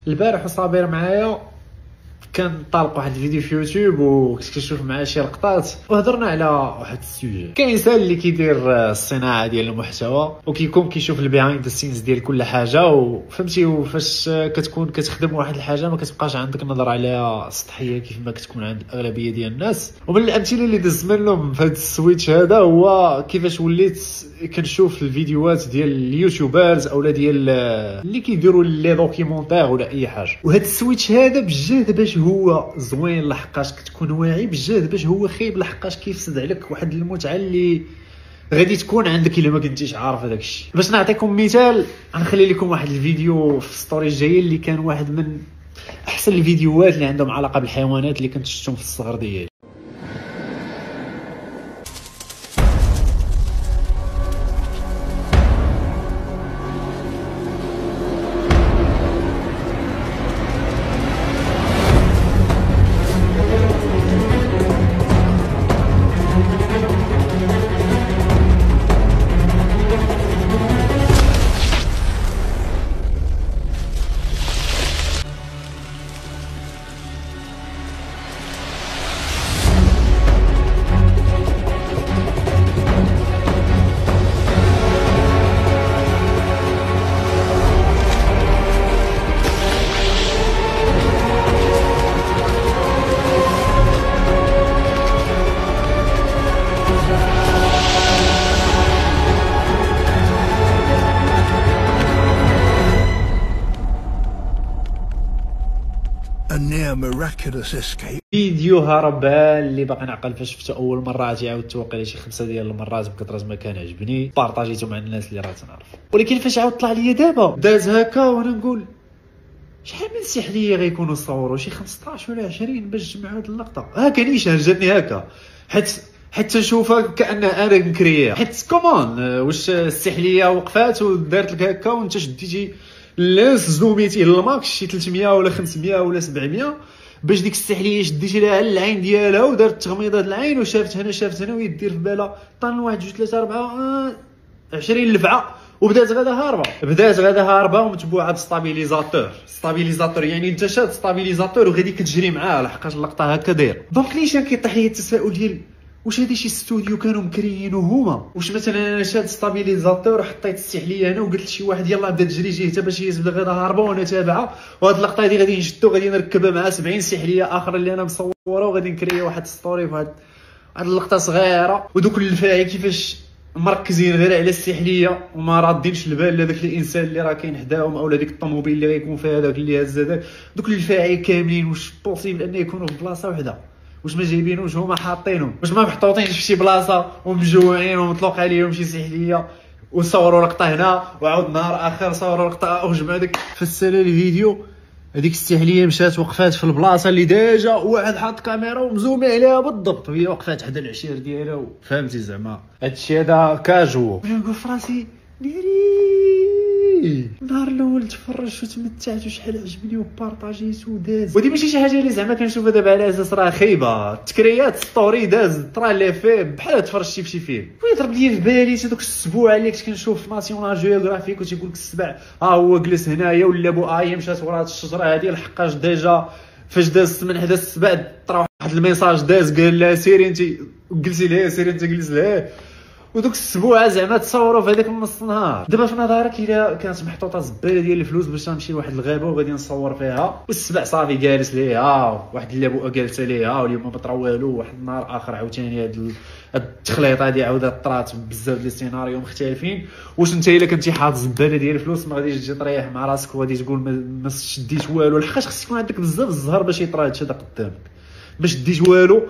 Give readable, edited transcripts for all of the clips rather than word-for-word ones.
البارح وصابر معايا كان طالق واحد الفيديو في يوتيوب وكنت كنشوف معاه شي لقطات وهضرنا على واحد السوجي. كاين انسان اللي كيدير الصناعه ديال المحتوى وكيكون كيشوف البيهايند ذا سينز ديال كل حاجه، وفهمتي وفاش كتكون كتخدم واحد الحاجه ما كتبقاش عندك نظره عليها سطحيه كيف ما كتكون عند الاغلبيه ديال الناس. ومن الامثله اللي دز منهم في هذا السويتش هذا هو كيفاش وليت كنشوف الفيديوهات ديال اليوتيوبرز اولا ديال اللي كيديروا لي دوكيومونتير ولا اي حاجه. وهذا السويتش هذا بجد باش هو زوين لحقاش كتكون واعي، بجد باش هو خايب لحقاش كيفسد عليك واحد المتعه اللي غادي تكون عندك الا ما كنتيش عارف هذاك الشيء. باش نعطيكم مثال غنخلي لكم واحد الفيديو في الستوري الجايه اللي كان واحد من احسن الفيديوهات اللي عندهم علاقه بالحيوانات اللي كنت شفتهم في الصغر ديالي. miraculous escape. فيديو هربان اللي باقي نعقل فاش شفته اول مره عاودت توقع شي 5 ديال المرات بكثره ما كان عجبني، بارطاجيته مع الناس اللي راه تنعرف. ولكن فاش عاود طلع لي دابا داز هكا وانا نقول شحال من سحليه غيكونوا صوروا شي 15 ولا 20 باش جمعوا هاد اللقطه. هكا نيشان جاتني هكا حتى نشوفها كانها انا نكريها. حيت كومون واش السحليه وقفات ودارت لك هكا وانت شديتي لاس زوميتي للماكس شي 300 ولا 500 ولا 700 باش ديك السحليه شديتي لها العين ديالها ودارت تغميضه العين وشافت هنا ويدير في بالها طن 1 2 3 4 20 لفعه وبدات غادا هاربه ومتبوعه بستابيليزاتور يعني انت شاد ستابيليزاتور وغادي كتجري معاه لحقاش اللقطه هكا داير. دونك نيشان كيطيح لي التساؤل ديال واش هادي شي استوديو كانوا مكريينو هما؟ واش مثلا انا شاد ستابيليزاتور وحطيت السحليه هنا وقلت لشي واحد يلاه بدا تجري جهه باش هي تبدا غادا هاربه وانا تابعه وهاد اللقطه هادي غادي نشدو غادي نركبها مع 70 سحليه اخرى اللي انا مصوره وغادي نكري واحد ستوري فهاد اللقطه صغيره. ودوك الفاعل كيفاش مركزين غير على السحليه وما رادينش البال لهذاك الانسان اللي راه كاين حداهم اولا ديك الطوموبيل اللي غيكون فيها هذاك اللي هز هذاك. دوك الفاعل كاملين واش بوسيبل ان يكونوا في بلاصه وحده؟ واش ما جايبينوش هما حاطينهم؟ واش ما محطوطينش في شي بلاصه ومجوعين ومطلوق عليهم شي سحليه وصوروا لقطه هنا وعاود نهار اخر صوروا لقطه وجمع داك فسالة الفيديو هذيك السحليه مشات وقفات في البلاصه اللي ديجا واحد حاط كاميرا ومزومي عليها بالضبط وهي وقفات حدا العشير ديالها. فهمتي زعما هادشي هذا كاجو. انا نقول في راسي النهار الاول تفرجت وتمتعت وشحال عجبني وبارطاجيت وداز. ودي ماشي شي حاجه اللي زعما كنشوفها دابا على اساس راه خايبه، تكريات ستوري داز طرا لي في بحال تفرجتي في شي فيلم. ويضرب لي في بالي هذوك السبوع اللي كنت كنشوف في ناسيونال جيوغرافيك وتيقول لك السبع هو جلس هنايا ولا بو ايه مشات ورا هاد الشجره هادي لحقاش ديجا فاش داز من حدا السبع طرا واحد الميساج داز قال لها سيري انت جلسي لها سيري انت جلس لها. ودوك السبوعه زعما تصوروا في هذاك النص نهار. دابا في نظرك الا كانت محطوطه زباله ديال الفلوس باش نمشي لواحد الغابه وغادي نصور فيها والسبع صافي جالس ليها واحد اللابوه جالسه ليها واليوم ما طرا والو واحد النهار اخر عاوتاني هاد التخليطه هادي عاودات طرات بزاف ديال السيناريو مختلفين. واش انت الا كنتي حاط زباله ديال الفلوس ما غاديش تجي تريح مع راسك وغادي تقول ما شديت والو لحقاش خصك يكون عندك بزاف الزهر باش يطرا هادشي هذا قدامك. ما شديت والو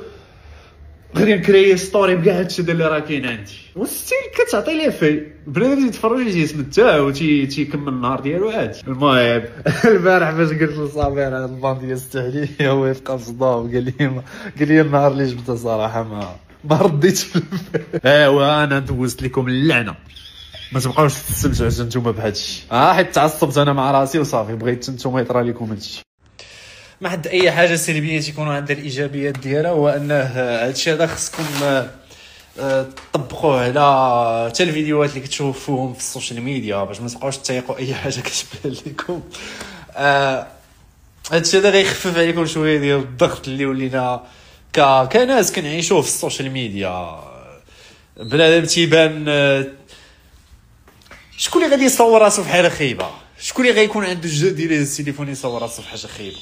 غادي نكري ستوري بكاع هادشي اللي راه كاين عندي والستيل كتعطي ليه في بنادم يتفرج يجي يتمتع وتيكمل النهار ديالو عادي. المهم البارح فاش قلت لصابر على البان ديال السحليه هو يبقى صدام قال لي النهار اللي جبته صراحه ما رديتش في البال. ايوا انا دوزت لكم اللعنه ما تبقاوش تستمتعوا نتوما بهادشي حيت تعصبت انا مع راسي وصافي بغيت نتوما يطرى لكم هادشي. ما حد اي حاجه سلبيه تيكونوا عندها الايجابيات ديالها وانه هادشي هذا خصكم طبقوه على حتى الفيديوهات اللي كتشوفوهم في السوشيال ميديا باش ما تبقاوش تايقوا اي حاجه كتبان لكم. هادشي هذا غيخفف عليكم شويه ديال الضغط اللي ولينا كناس كنعيشوه في السوشيال ميديا. بنادم تيبان شكون اللي غادي يصور راسو في حاله خايبه؟ شكون اللي غيكون عنده الجهد ديال التليفون يصور راسو في حاجه خايبه؟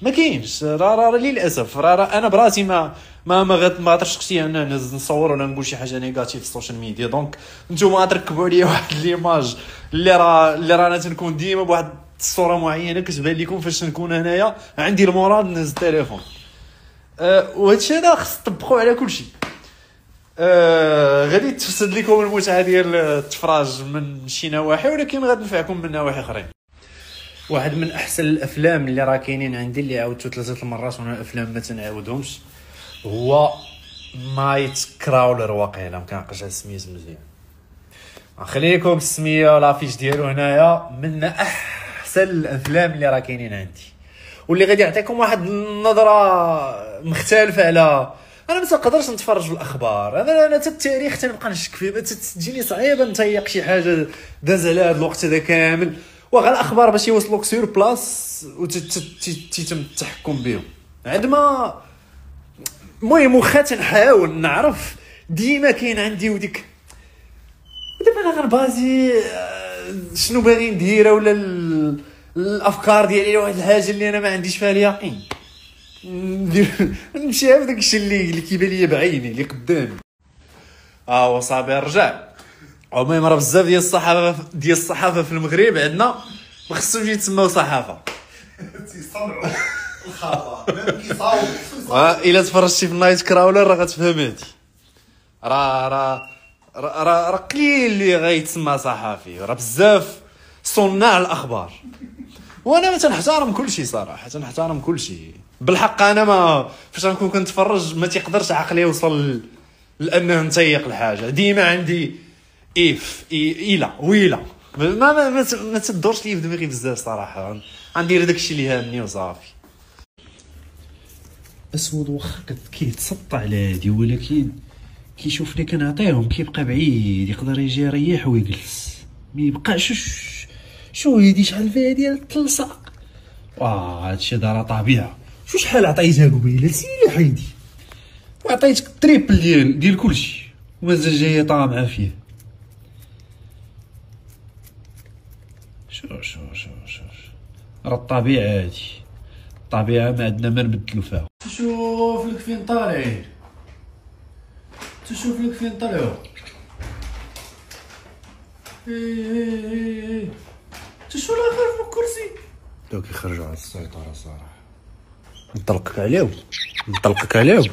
ما كاينش. راه للاسف راه انا براسي ما غاترش شخصيا انا نصور ولا نقول شي حاجه نيجاتيف في السوشيال ميديا. دونك نتوما تركبوا عليا واحد ليماج اللي رانا تنكون ديما بواحد الصوره معينه كتبان لكم فاش نكون انايا عندي المورال نهز التليفون. وهادشي هذا خص تطبقوا على كل شيء. غادي تفسد لكم المتعه ديال التفراج من شي نواحي، ولكن غتنفعكم من نواحي اخرين. واحد من احسن الافلام اللي راه كاينين عندي اللي عاودته 3 المرات وانا الافلام ما تنعاودهمش هو نايت كراولر. واقيلا ما كنعقلش على سميتو مزيان، نخليكم السميه لافيش ديالو هنايا. من احسن الافلام اللي راه كاينين عندي واللي غادي يعطيكم واحد النظره مختلفه على انا ما تقدرش نتفرج في الاخبار. انا حتى التاريخ تنبقى نشك فيه، تجيني صعيبه نتيق شي حاجه داز على هذا الوقت هذا كامل. وغير الاخبار باش يوصلوك سور بلاص وتتم التحكم بهم عندما المهم واخا تنحاول نعرف ديما كاين عندي وديك دابا انا غنبازي شنو باغي ندير ولا الافكار ديالي واحد الحاجه اللي انا ما عنديش فيها اليقين نمشي بداك الشيء اللي كيبان ليا بعيني اللي قدامي. وصافي رجع. المهم راه بزاف ديال الصحافه في المغرب عندنا ما خصهمش يتسموا صحافه، تيصنعوا الخبر ما كيصاوبوا. الا تفرجتي في النايت كراولر راه غتفهم هادي. راه قليل اللي غيتسمى صحافي، راه بزاف صناع الاخبار. وانا ما تنحترم كل شيء صراحه، تنحترم كل شيء بالحق. انا ما فاش غنكون كنتفرج ما تيقدرش عقلي يوصل لانه نتيق الحاجه. ديما عندي الا ويلا ما تدورش لي في دماغي بزاف صراحه. غندير داكشي اللي هامني وصافي. اسود واخا كيتسطع على هادي، ولكن كيشوف لي كنعطيهم كيبقى بعيد، يقدر يجي يريح ويجلس ما يبقاش. شو هادي شحال فيها ديال التلصاق. هادشي دار طبيعه. شحال عطيتها قبيله سيري حيدي وعطيتك تريبل ديال كلشي ومازال جايه طامعه فيه. شو راه الطبيعه هادي، الطبيعه ما عندنا ما نبدلو فيها. تشوف لك فين طالعين، تشوف لك فين طلعوا. تشوف الاخر في الكرسي دوك يخرجوا على السيطره صراحه. نطلقك عليهم